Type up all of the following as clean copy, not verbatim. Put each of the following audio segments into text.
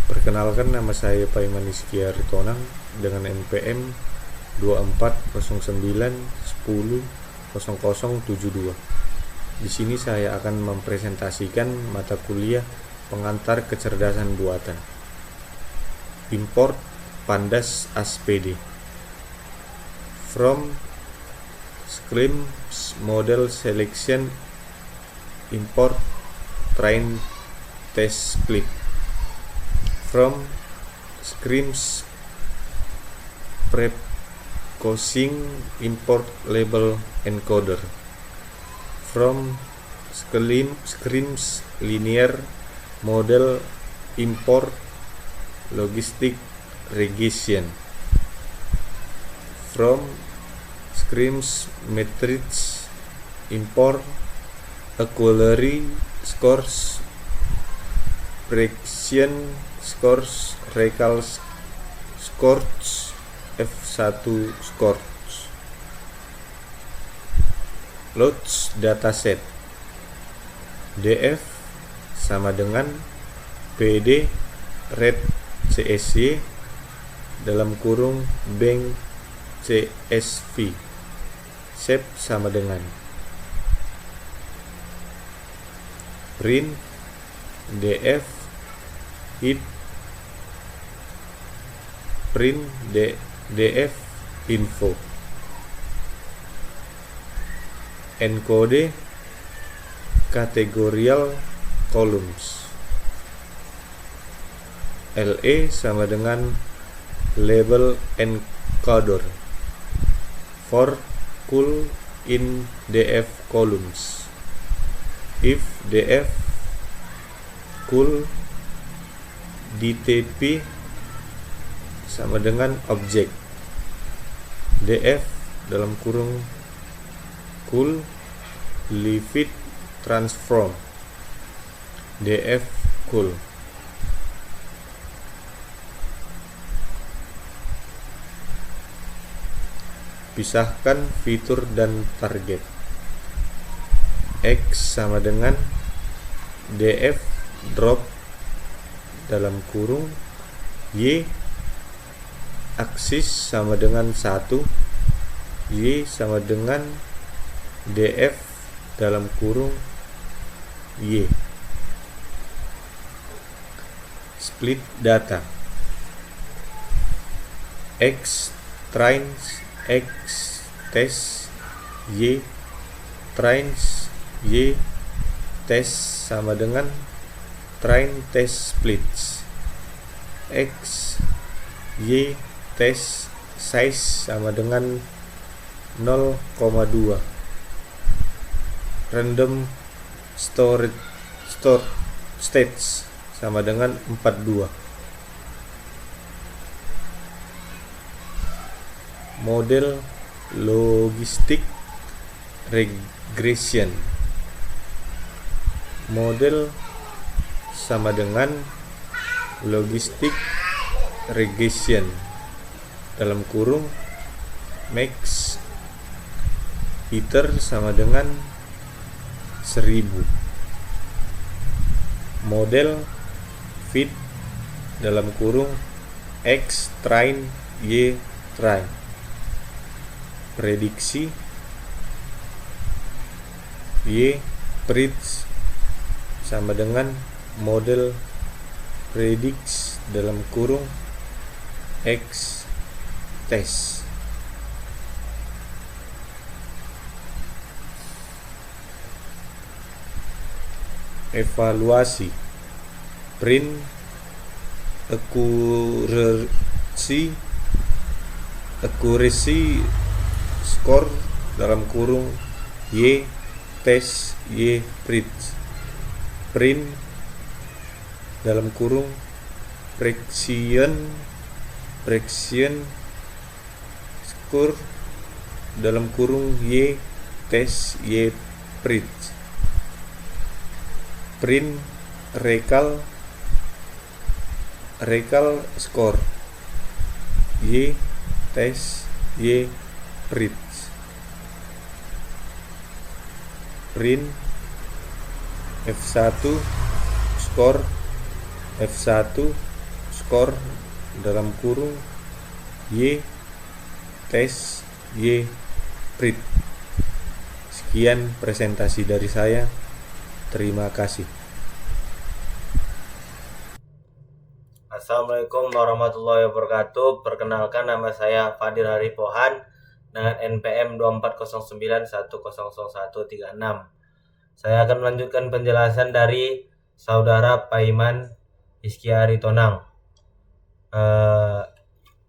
Perkenalkan, nama saya Paiman Iskia Ritonang dengan NPM 2409100072. Di sini saya akan mempresentasikan mata kuliah pengantar kecerdasan buatan. Import Pandas ASPD from Screams Model Selection. Import Train Test Clip from Screams Precocing. Import Label Encoder from Screams Linear Model. Import Logistic Regression from Screams Matrix. Import Auxiliary Scores, Fraction Scores, Recall Scores, F1 Scores. Loads Dataset. DF sama dengan PD Red CSY dalam kurung Bank CSV. Shape sama dengan print DF hit print DF info. Encode categorial columns. LE sama dengan label encoder for cool in DF columns. If DF cool DTP sama dengan object DF dalam kurung cool leave it transform DF cool. Pisahkan fitur dan target. X sama dengan DF drop dalam kurung Y aksis sama dengan 1, Y sama dengan DF dalam kurung Y. Split data. X trains X test Y trains Y test sama dengan train test splits. X Y test size sama dengan 0,2. Random store states sama dengan 42. Model logistic regression. Model sama dengan logistic regression dalam kurung max iter sama dengan 1000. Model fit dalam kurung X train Y train. Prediksi Y predicts sama dengan model predicts dalam kurung X test. Evaluasi. Print accuracy score dalam kurung Y test Y predicts. Print dalam kurung fraction score dalam kurung Y test Y predicts. Print recall score Y test Y predicts. Print F1 score F1 underscore dalam kurung Y tes Y print. Sekian presentasi dari saya. Terima kasih. Assalamualaikum warahmatullahi wabarakatuh. Perkenalkan, nama saya Fadil Haripohan dengan NPM 2409100136. Saya akan melanjutkan penjelasan dari Saudara Paiman Hizkia Aritonang,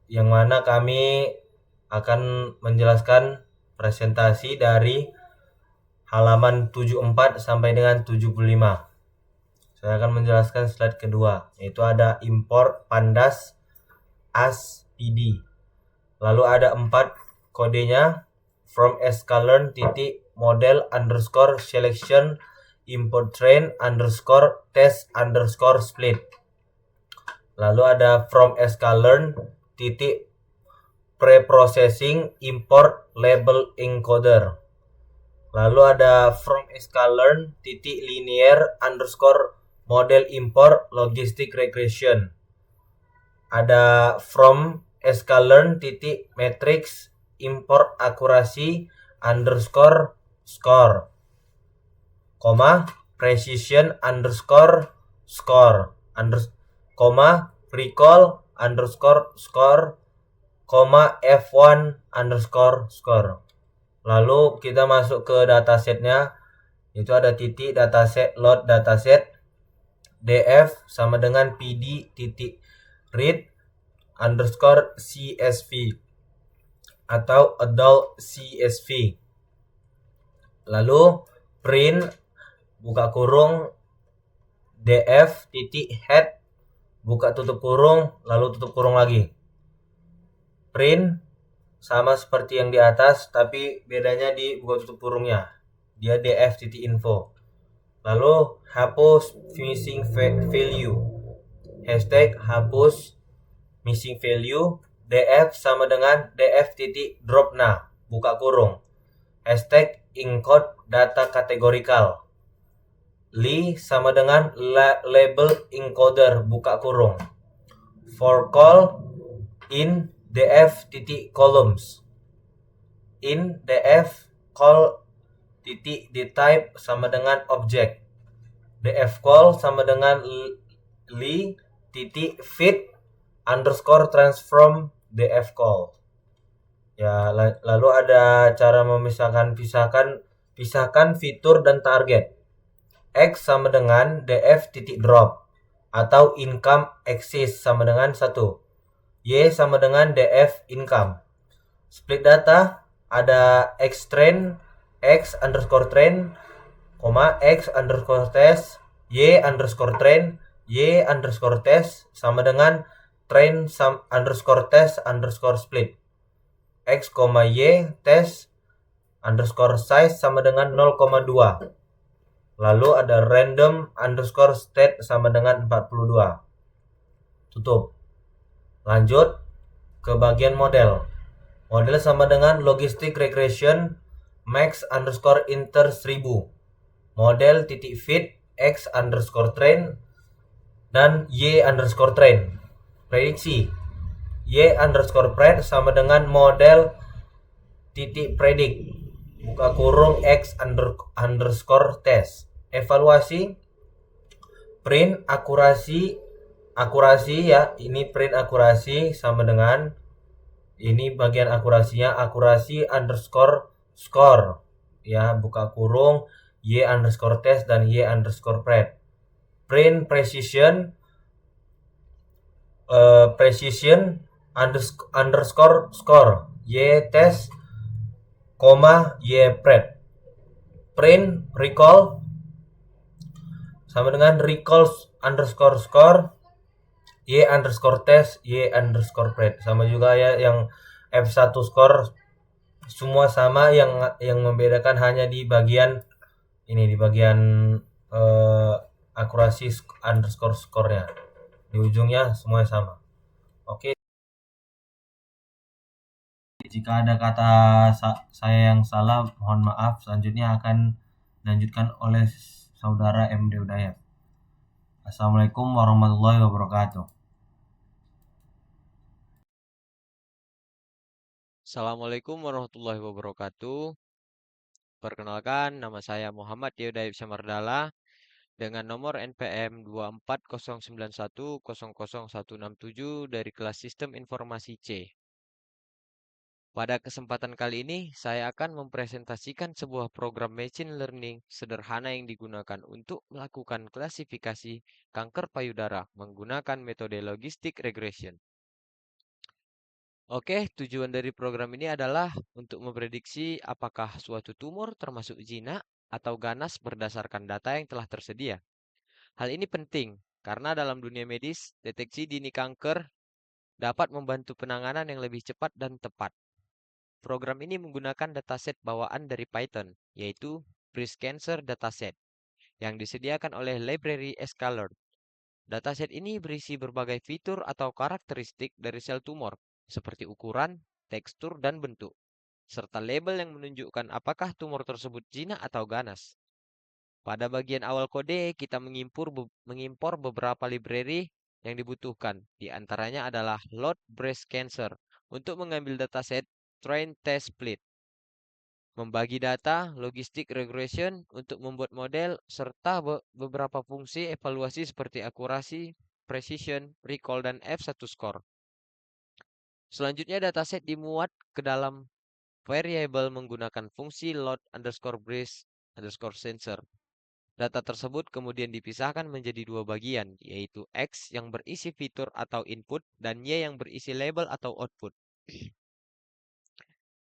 yang mana kami akan menjelaskan presentasi dari halaman 74 sampai dengan 75. Saya akan menjelaskan slide kedua, yaitu ada import pandas as PD. Lalu ada 4 kodenya, from sklearn titik model underscore selection import train underscore test underscore split. Lalu ada from sklearn titik preprocessing import label encoder. Lalu ada from sklearn titik linear underscore model import logistic regression. Ada from sklearn titik matrix import akurasi underscore score, precision underscore score, recall underscore score, F1 underscore score. Lalu kita masuk ke datasetnya, itu ada titik dataset load dataset df sama dengan pd titik read underscore csv atau adult csv. Lalu print buka kurung df titik head buka tutup kurung lalu tutup kurung lagi. Print sama seperti yang di atas, tapi bedanya di buka tutup kurungnya, dia df titik info. Lalu hapus missing value, hashtag hapus missing value, df sama dengan df titik drop nah buka kurung, hashtag encode data kategorikal, li sama dengan label encoder buka kurung, for call in df titik columns, in df call titik dtype sama dengan object, df call sama dengan li titik fit underscore transform df call. Ya, lalu ada cara pisahkan fitur dan target. X sama dengan df titik drop atau income axis sama dengan 1. Y sama dengan df income. Split data ada x train x underscore train, x underscore test, y underscore train, y underscore test sama dengan train underscore test underscore split, x, y test underscore size sama dengan 0,2. Lalu ada random underscore state sama dengan 42. Tutup. Lanjut ke bagian model. Model sama dengan logistic regression max underscore inter 1000, model titik fit x underscore train dan y underscore train. Prediksi y underscore pred sama dengan model titik predict buka kurung x underscore test. Evaluasi print akurasi ya, ini print akurasi sama dengan ini bagian akurasinya, akurasi underscore score ya buka kurung y underscore test dan y underscore pred. Print precision underscore score y test y pred. Print recall sama dengan recall underscore score y underscore test y underscore pred. Sama juga ya yang F1 score, semua sama, yang membedakan hanya di bagian ini, di bagian akurasi underscore score-nya. Di ujungnya semuanya sama. Oke. Jika ada kata saya yang salah, mohon maaf. Selanjutnya akan dilanjutkan oleh Saudara MD Udayat. Assalamualaikum warahmatullahi wabarakatuh. Assalamualaikum warahmatullahi wabarakatuh. Perkenalkan, nama saya Muhammad Yudayib Syamardala dengan nomor NPM 2409100167 dari kelas Sistem Informasi C. Pada kesempatan kali ini, saya akan mempresentasikan sebuah program machine learning sederhana yang digunakan untuk melakukan klasifikasi kanker payudara menggunakan metode logistic regression. Oke, tujuan dari program ini adalah untuk memprediksi apakah suatu tumor termasuk jinak atau ganas berdasarkan data yang telah tersedia. Hal ini penting karena dalam dunia medis, deteksi dini kanker dapat membantu penanganan yang lebih cepat dan tepat. Program ini menggunakan dataset bawaan dari Python, yaitu Breast Cancer Dataset, yang disediakan oleh library Scalard. Dataset ini berisi berbagai fitur atau karakteristik dari sel tumor, seperti ukuran, tekstur, dan bentuk, serta label yang menunjukkan apakah tumor tersebut jinak atau ganas. Pada bagian awal kode, kita mengimpor beberapa library yang dibutuhkan. Di antaranya adalah load breast cancer untuk mengambil dataset train test split, membagi data, logistic regression untuk membuat model, serta beberapa fungsi evaluasi seperti akurasi, precision, recall, dan F1 score. Selanjutnya dataset dimuat ke dalam variable menggunakan fungsi load underscore breast underscore sensor. Data tersebut kemudian dipisahkan menjadi dua bagian, yaitu X yang berisi fitur atau input dan Y yang berisi label atau output.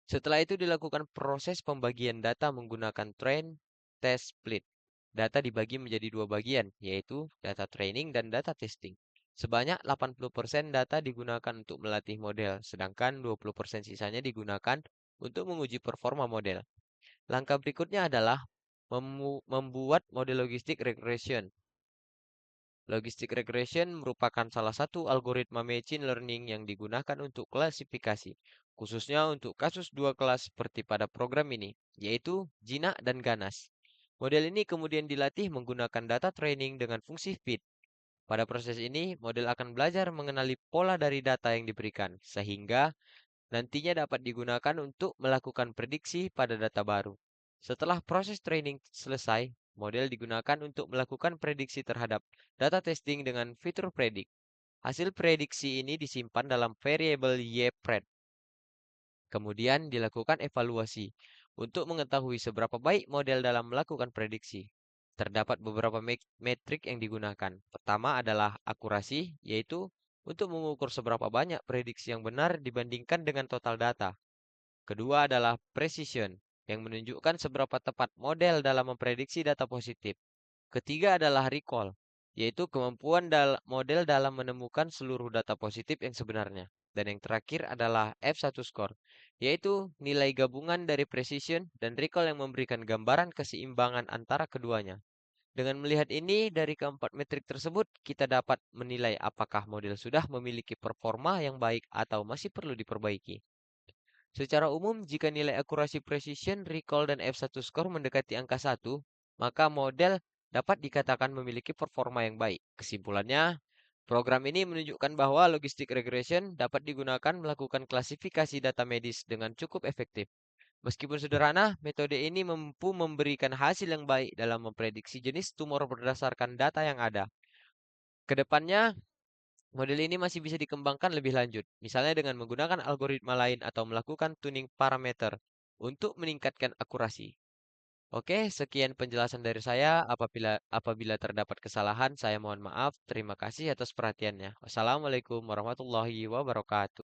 Setelah itu dilakukan proses pembagian data menggunakan train, test, split. Data dibagi menjadi dua bagian, yaitu data training dan data testing. Sebanyak 80% data digunakan untuk melatih model, sedangkan 20% sisanya digunakan untuk menguji performa model. Langkah berikutnya adalah membuat model logistic regression. Logistic regression merupakan salah satu algoritma machine learning yang digunakan untuk klasifikasi, khususnya untuk kasus dua kelas seperti pada program ini, yaitu jinak dan ganas. Model ini kemudian dilatih menggunakan data training dengan fungsi fit. Pada proses ini, model akan belajar mengenali pola dari data yang diberikan, sehingga nantinya dapat digunakan untuk melakukan prediksi pada data baru. Setelah proses training selesai, model digunakan untuk melakukan prediksi terhadap data testing dengan fitur predik. Hasil prediksi ini disimpan dalam variabel ypred. Kemudian dilakukan evaluasi untuk mengetahui seberapa baik model dalam melakukan prediksi. Terdapat beberapa metrik yang digunakan. Pertama adalah akurasi, yaitu untuk mengukur seberapa banyak prediksi yang benar dibandingkan dengan total data. Kedua adalah precision, yang menunjukkan seberapa tepat model dalam memprediksi data positif. Ketiga adalah recall, yaitu kemampuan model dalam menemukan seluruh data positif yang sebenarnya. Dan yang terakhir adalah F1 score, yaitu nilai gabungan dari precision dan recall yang memberikan gambaran keseimbangan antara keduanya. Dengan melihat ini, dari keempat metrik tersebut, kita dapat menilai apakah model sudah memiliki performa yang baik atau masih perlu diperbaiki. Secara umum, jika nilai akurasi precision, recall, dan F1 score mendekati angka 1, maka model dapat dikatakan memiliki performa yang baik. Kesimpulannya, program ini menunjukkan bahwa logistic regression dapat digunakan melakukan klasifikasi data medis dengan cukup efektif. Meskipun sederhana, metode ini mampu memberikan hasil yang baik dalam memprediksi jenis tumor berdasarkan data yang ada. Kedepannya, model ini masih bisa dikembangkan lebih lanjut, misalnya dengan menggunakan algoritma lain atau melakukan tuning parameter untuk meningkatkan akurasi. Oke, sekian penjelasan dari saya. Apabila terdapat kesalahan, saya mohon maaf. Terima kasih atas perhatiannya. Wassalamualaikum warahmatullahi wabarakatuh.